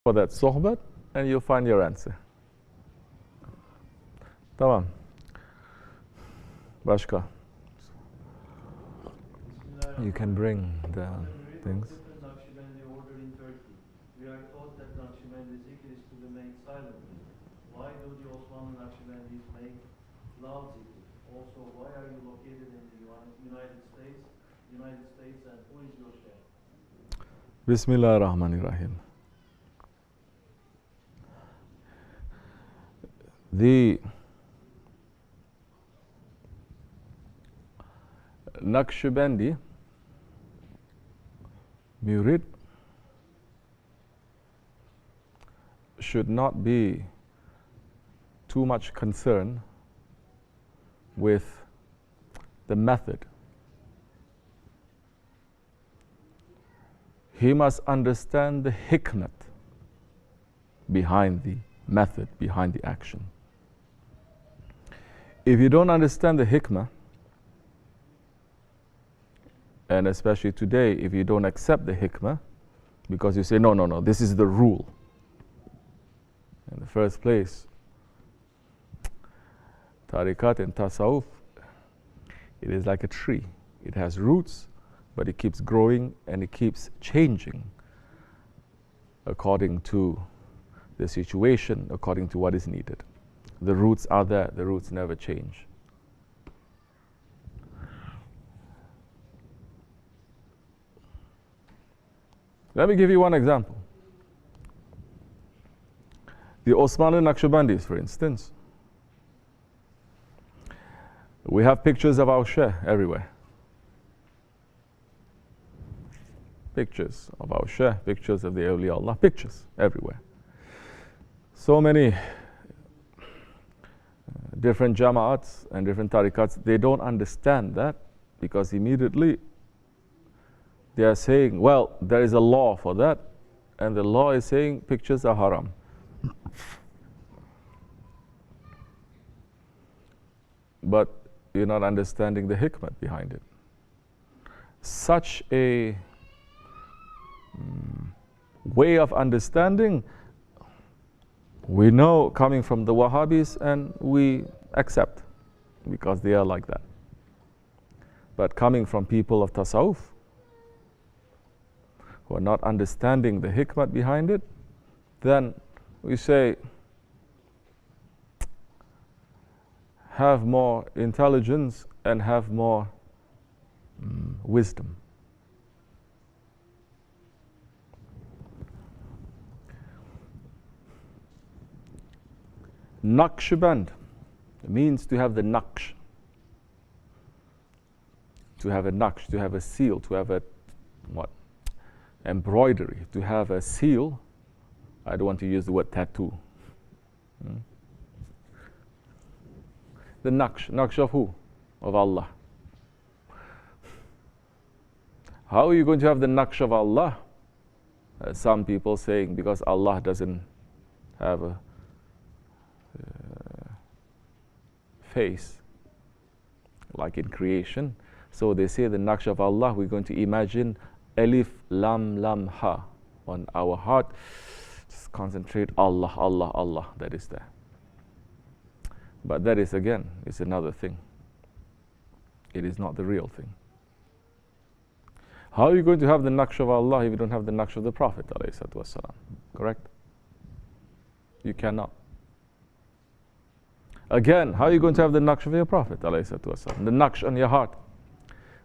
for that sohbet and you'll find your answer. Tamam. Başka. You can bring the things. We are taught that Naqshbandi zikr is to remain silently. Why do the Osmanlı Naqshbandis make loud zikr? Also, why are you located in the United States, and who is your sheikh? Bismillahirrahmanirrahim. The Naqshbandi murid should not be too much concerned with the method. He must understand the hikmat behind the method, behind the action. If you don't understand the hikmah, and especially today, if you don't accept the hikmah, because you say, no, this is the rule. In the first place, tariqat and tasawwuf, it is like a tree. It has roots, but it keeps growing and it keeps changing according to the situation, according to what is needed. The roots are there, the roots never change. Let me give you one example. The Osmanli Naqshbandis, for instance. We have pictures of our Shaykh everywhere. Pictures of our Shaykh, pictures of the awliya Allah, pictures everywhere. So many different jama'ats and different tariqats, they don't understand that, because immediately they are saying, well, there is a law for that, and the law is saying pictures are haram. But you're not understanding the hikmah behind it. Such a way of understanding, we know coming from the Wahhabis, and we accept because they are like that. But coming from people of Tasawwuf, who are not understanding the hikmah behind it, then we say, have more intelligence and have more wisdom. Naqshband means to have the naqsh, to have a naqsh, to have a seal, to have a embroidery, to have a seal. I don't want to use the word tattoo. The naqsh of who? Of Allah. How are you going to have the naqsh of Allah? Some people saying because Allah doesn't have a face like in creation, so they say the naqsh of Allah, we're going to imagine alif lam lam ha on our heart. Just concentrate Allah, Allah, Allah, that is there. But that is, again, it's another thing. It is not the real thing. How are you going to have the naqsh of Allah if you don't have the naqsh of the Prophet ﷺ? Correct? You cannot. Again, how are you going to have the naqsh of your Prophet ﷺ? The naqsh on your heart.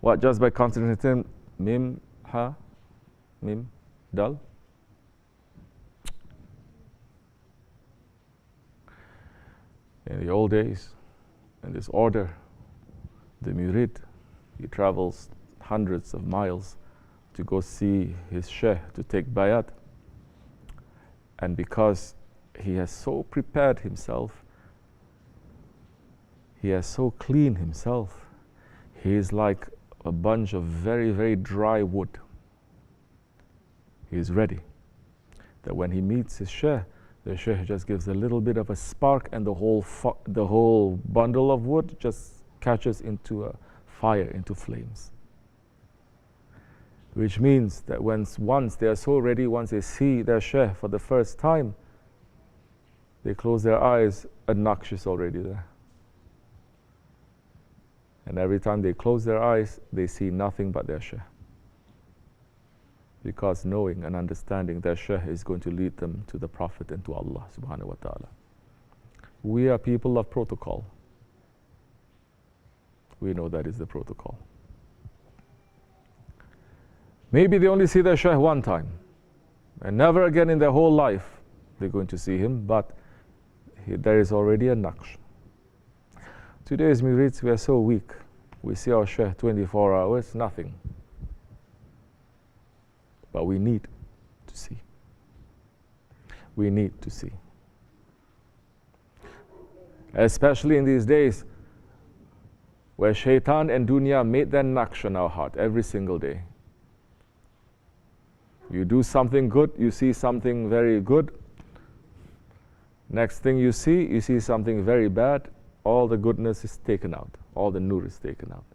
What, just by concentrating mim, ha, mim, dal? In the old days, in this order, the murid, he travels hundreds of miles to go see his sheikh, to take bayat. And because he has so prepared himself, he has so cleaned himself, he is like a bunch of very, very dry wood. He is ready. That when he meets his sheikh, the sheikh just gives a little bit of a spark, and the whole bundle of wood just catches into a fire, into flames. Which means that once they are so ready, once they see their Shaykh for the first time, they close their eyes, a naqsh is already there. And every time they close their eyes, they see nothing but their Shaykh. Because knowing and understanding their Shaykh is going to lead them to the Prophet and to Allah subhanahu wa ta'ala. We are people of protocol. We know that is the protocol. Maybe they only see their Shaykh one time, and never again in their whole life they're going to see him, but there is already a naqsh. Today as Murids, we are so weak. We see our Shaykh 24 hours, nothing. But we need to see. We need to see. Especially in these days where shaitan and dunya made their naqsh on our heart every single day. You do something good, you see something very good. Next thing you see something very bad. All the goodness is taken out. All the nur is taken out.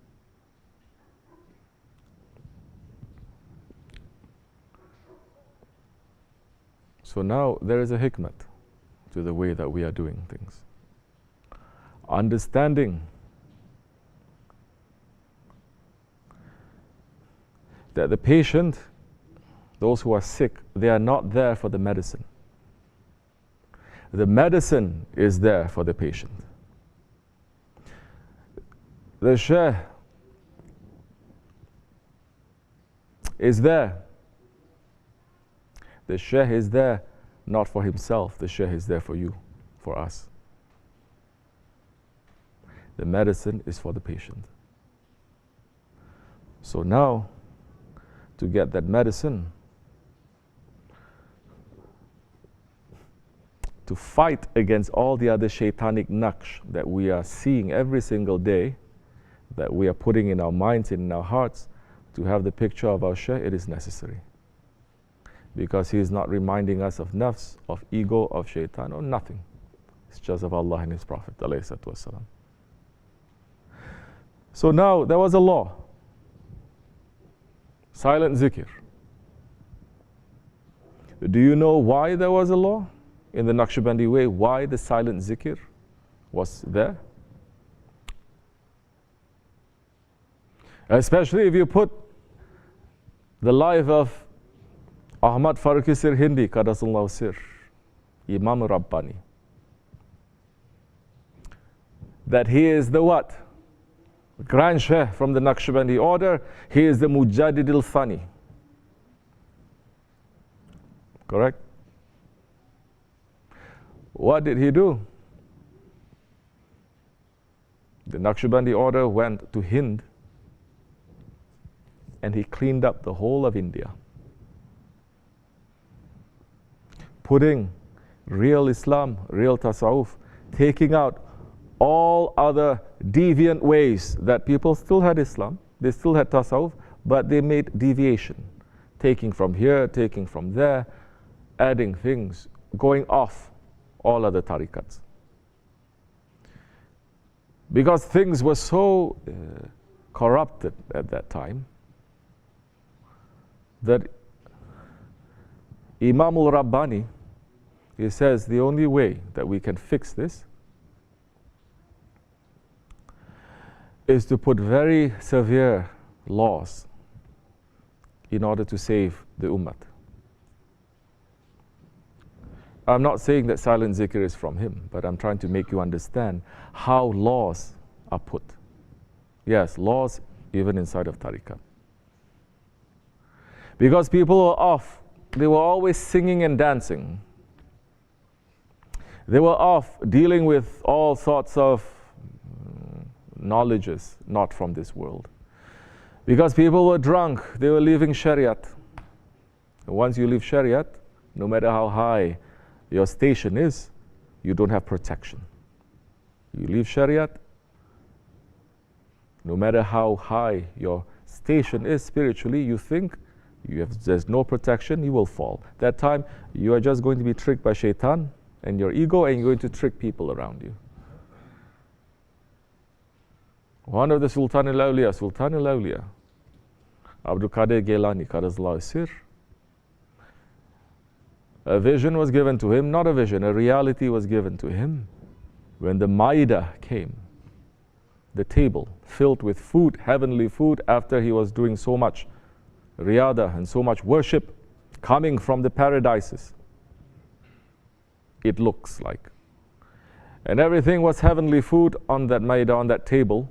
So now there is a hikmat to the way that we are doing things. Understanding that the patient, those who are sick, they are not there for the medicine. The medicine is there for the patient. The Shaykh is there. The Shaykh is there not for himself. The Shaykh is there for you, for us. The medicine is for the patient. So now, to get that medicine, to fight against all the other shaitanic naqsh that we are seeing every single day, that we are putting in our minds and in our hearts, to have the picture of our Shaykh, it is necessary. Because he is not reminding us of nafs, of ego, of shaitan, or nothing. It's just of Allah and His Prophet ﷺ. So now there was a law. Silent zikr. Do you know why there was a law? In the Naqshbandi way, why the silent zikr was there? Especially if you put the life of Ahmad Farooqi Sir Hindi, Qadasallahu Sir, Imam Rabbani, that he is the what? Grand Shaykh from the Naqshbandi order. He is the Mujaddid al-Thani. Correct? What did he do? The Naqshbandi order went to Hind and he cleaned up the whole of India, putting real Islam, real Tasawwuf, taking out all other deviant ways that people still had Islam, they still had Tasawwuf, but they made deviation, taking from here, taking from there, adding things, going off all other tariqats. Because things were so corrupted at that time that Imam al-Rabbani, he says the only way that we can fix this is to put very severe laws in order to save the ummah. I'm not saying that silent zikr is from him, but I'm trying to make you understand how laws are put. Yes, laws even inside of tariqat. Because people were off, they were always singing and dancing. They were off dealing with all sorts of knowledges not from this world. Because people were drunk, they were leaving Shariat. Once you leave Shariat, no matter how high your station is, you don't have protection. You leave Shariat, no matter how high your station is spiritually, you think there's no protection, you will fall. That time, you are just going to be tricked by shaitan and your ego, and you're going to trick people around you. One of the Sultan al-Awliya, Abdul Qadir Geilani Qaddasallahu Sirr. A vision was given to him, not a vision, a reality was given to him when the Ma'idah came, the table filled with food, heavenly food, after he was doing so much riyadah and so much worship coming from the paradises. It looks like. And everything was heavenly food on that Ma'idah, on that table.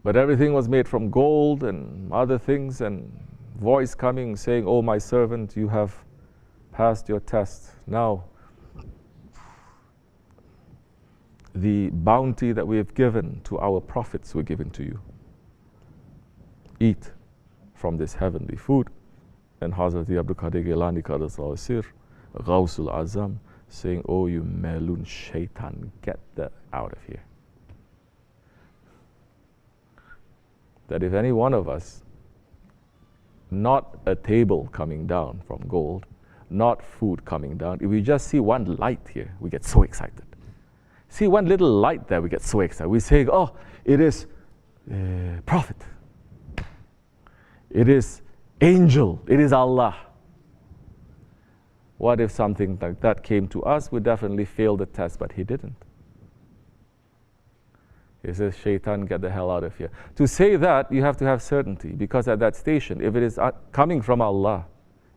But everything was made from gold and other things, and voice coming saying, "Oh, my servant, you have passed your test. Now, the bounty that we have given to our prophets, we're giving to you. Eat from this heavenly food." And Hazrat Abdul Qadir Geilani Qaddasallahu Sirr, Ghawsul Azam, saying, "Oh, you Melun shaitan, get that out of here." That if any one of us, not a table coming down from gold, not food coming down, if we just see one light here, we get so excited. See one little light there, we get so excited. We say, "Oh, it is Prophet. It is angel. It is Allah." What if something like that came to us? We definitely failed the test, but he didn't. He says, "Shaitan, get the hell out of here." To say that, you have to have certainty, because at that station, if it is coming from Allah,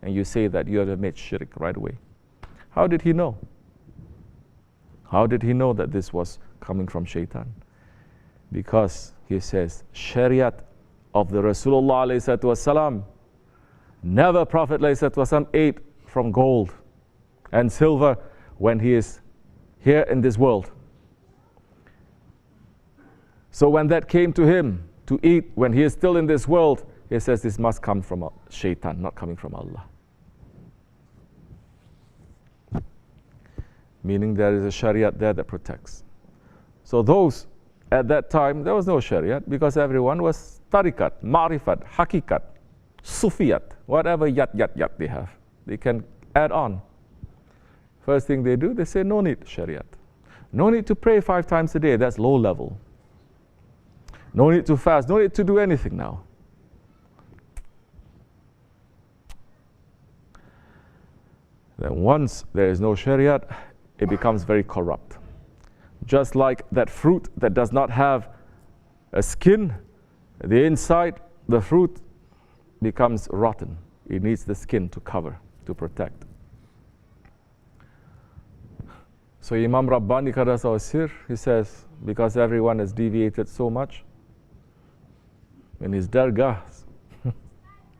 and you say that, you have made shirk right away. How did he know? How did he know that this was coming from Shaitan? Because he says, Shariat of the Rasulullah ﷺ, never Prophet ﷺ ate from gold and silver when he is here in this world. So when that came to him to eat, when he is still in this world, he says this must come from Shaitan, not coming from Allah. Meaning there is a Shariat there that protects. So those, at that time, there was no Shariat, because everyone was tariqat, ma'rifat, hakikat, sufiyat, whatever yat they have. They can add on. First thing they do, they say no need Shariat. No need to pray 5 times a day, that's low level. No need to fast, no need to do anything now. Then once there is no Shariat, it becomes very corrupt. Just like that fruit that does not have a skin, the inside, the fruit becomes rotten. It needs the skin to cover, to protect. So Imam Rabbani Qaddasallahu Sirr, he says, because everyone has deviated so much, in his dargah,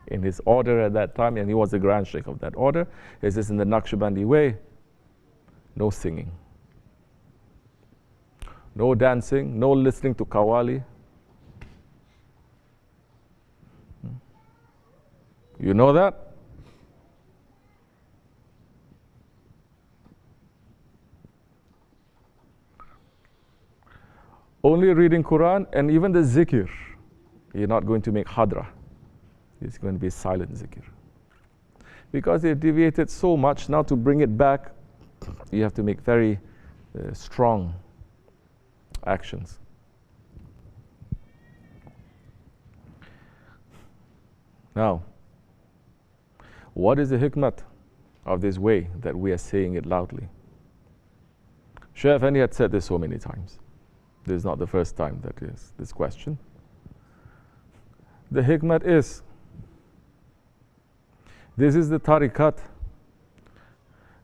in his order at that time, and he was the Grand Sheikh of that order, he says in the Naqshbandi way, no singing, no dancing, no listening to Qawwali. You know that? Only reading Quran, and even the zikr, you're not going to make hadra. It's going to be silent zikr. Because they've deviated so much, now to bring it back, you have to make very strong actions. Now, what is the hikmat of this way that we are saying it loudly? Shaykh Effendi had said this so many times. This is not the first time that is this question. The hikmat is, this is the tariqat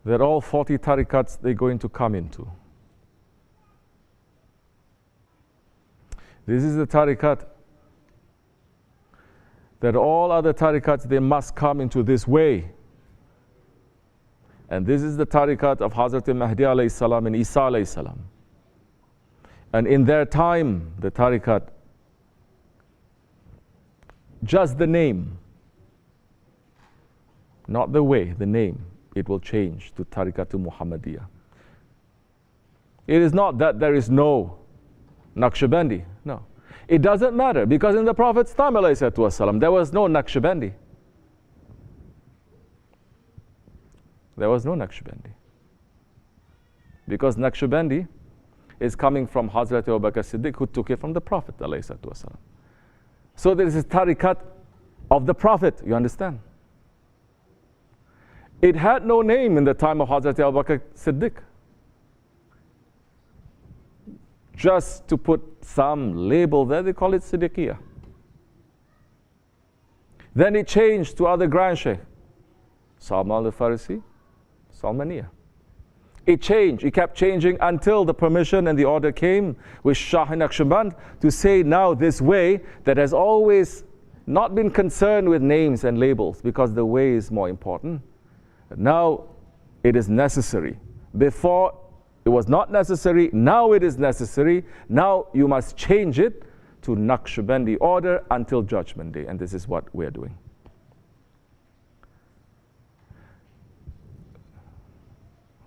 that all 40 tariqats they're going to come into. This is the tariqat that all other tariqats, they must come into this way. And this is the tariqat of Hazrat Mahdi alayhi salam and Isa alayhi salam. And in their time, the tariqat, just the name, not the way, the name, it will change to Tariqatul Muhammadiyah. It is not that there is no Naqshbandi, no. It doesn't matter, because in the Prophet's time, ﷺ, there was no Naqshbandi. There was no Naqshbandi. Because Naqshbandi, is coming from Hazrat Abu Bakr Siddiq, who took it from the Prophet ﷺ. So there is a tariqat of the Prophet, you understand? It had no name in the time of Hazrat Abu Bakr Siddiq. Just to put some label there, they call it Siddiqiyah. Then it changed to other Grand Sheikh, Salman al-Farisi, Salmaniyah. It changed, it kept changing until the permission and the order came with Shah Naqshband to say now this way that has always not been concerned with names and labels because the way is more important. Now it is necessary. Before it was not necessary, now it is necessary. Now you must change it to Naqshbandi order until Judgment Day, and this is what we are doing.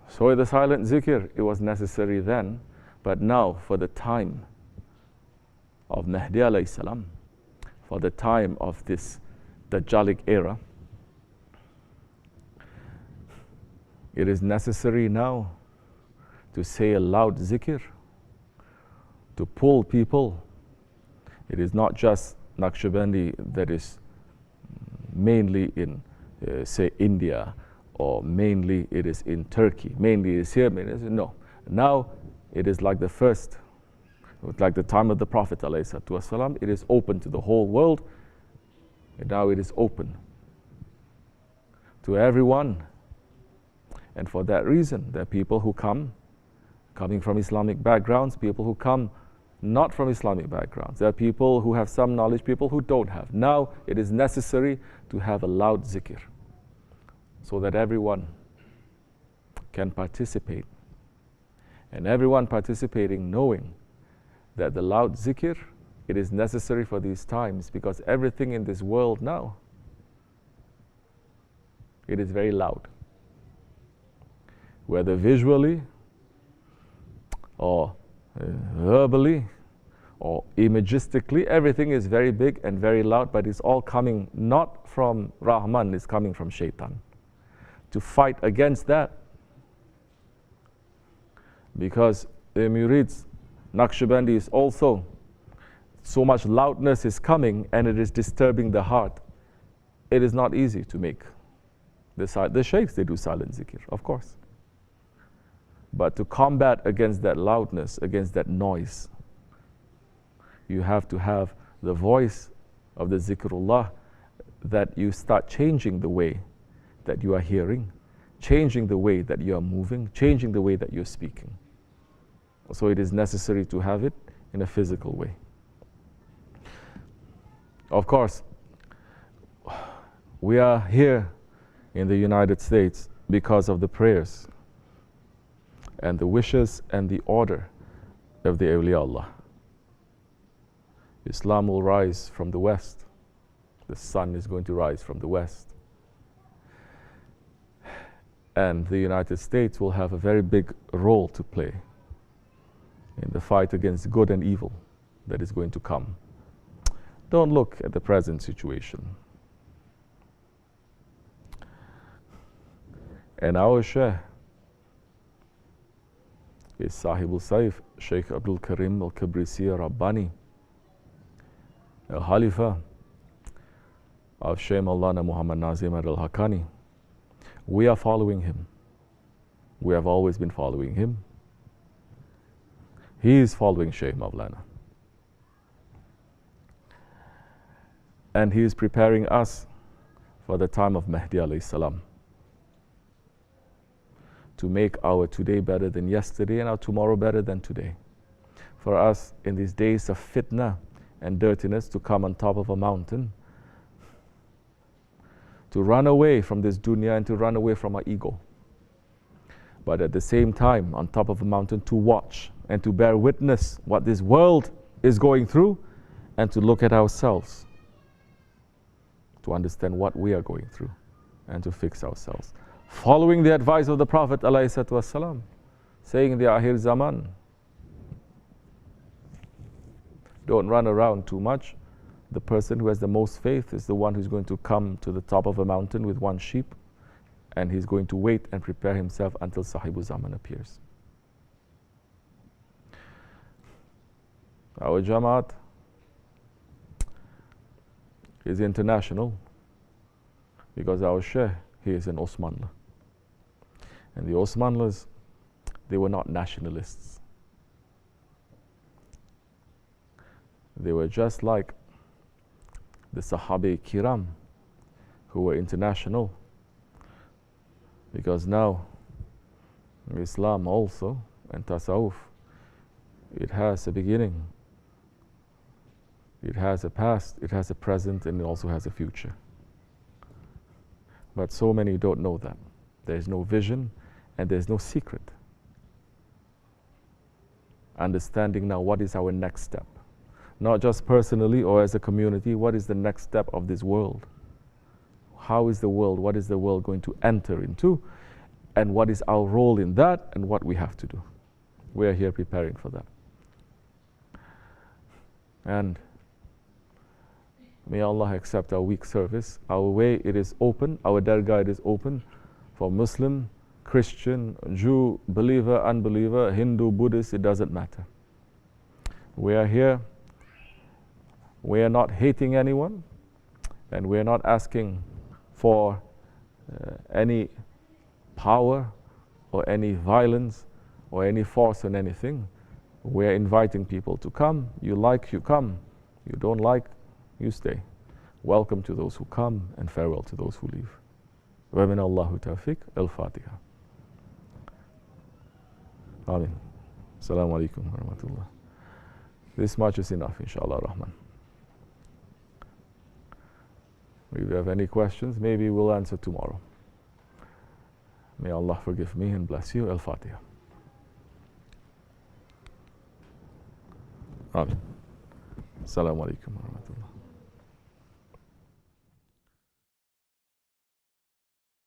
So the silent zikr, it was necessary then, but now for the time of Mahdi alayhi salam, for the time of this Dajjalic era, it is necessary now to say a loud zikr, to pull people. It is not just Naqshbandi that is mainly in, say, India, or mainly it is in Turkey, mainly it is here, no. Now it is like the first, like the time of the Prophet ﷺ, it is open to the whole world, and now it is open to everyone. And for that reason, there are people who come, coming from Islamic backgrounds, people who come not from Islamic backgrounds. There are people who have some knowledge, people who don't have. Now it is necessary to have a loud zikr, so that everyone can participate. And everyone participating knowing that the loud zikr, it is necessary for these times, because everything in this world now, it is very loud. Whether visually, or verbally, or imagistically, everything is very big and very loud, but it's all coming not from Rahman, it's coming from Shaitan. To fight against that, because the Murids, Naqshbandi is also, so much loudness is coming and it is disturbing the heart. It is not easy to make. The sheikhs, they do silent zikr, of course. But to combat against that loudness, against that noise, you have to have the voice of the zikrullah, that you start changing the way that you are hearing, changing the way that you are moving, changing the way that you're speaking. So it is necessary to have it in a physical way. Of course, we are here in the United States because of the prayers and the wishes and the order of the awliya Allah. Islam will rise from the west. The sun is going to rise from the west. And the United States will have a very big role to play in the fight against good and evil that is going to come. Don't look at the present situation. And our Shaykh is Sahibul Saif, Shaykh Abdul Karim al-Kabrisi Rabbani, a Khalifa of Shaykh Maulana Muhammad Nazim al-Haqqani. We are following him. We have always been following him. He is following Shaykh Maulana. And he is preparing us for the time of Mahdi alayhi salam, to make our today better than yesterday and our tomorrow better than today. For us in these days of fitna and dirtiness to come on top of a mountain, to run away from this dunya and to run away from our ego. But at the same time, on top of a mountain, to watch and to bear witness what this world is going through, and to look at ourselves, to understand what we are going through, and to fix ourselves. Following the advice of the Prophet ﷺ, saying in the Akhir Zaman, don't run around too much. The person who has the most faith is the one who's going to come to the top of a mountain with one sheep, and he's going to wait and prepare himself until Sahibul Zaman appears. Our Jamaat is international because our Sheikh, he is an Osmanli. And the Osmanlis, they were not nationalists. They were just like the Sahabi Kiram, who were international. Because now, Islam also, and Tasawwuf, it has a beginning, it has a past, it has a present, and it also has a future. But so many don't know that. There's no vision, and there's no secret. Understanding now what is our next step. Not just personally or as a community, what is the next step of this world? How is the world, what is the world going to enter into? And what is our role in that, and what we have to do. We are here preparing for that. And may Allah accept our week service. Our way, it is open, our dargah, it is open for Muslim, Christian, Jew, believer, unbeliever, Hindu, Buddhist, it doesn't matter. We are here, we are not hating anyone, and we are not asking for any power or any violence or any force on anything. We are inviting people to come. You like, you come. You don't like, you stay. Welcome to those who come, and farewell to those who leave. وَمِنَ اللَّهُ تَوْفِيقٌ الْفَاتِحَةِ. Amin. Assalamu alaikum wa rahmatullah. This much is enough, inshallah rahman. If you have any questions, maybe we'll answer tomorrow. May Allah forgive me and bless you. Al-Fatiha. Amin. Assalamu alaikum wa rahmatullah.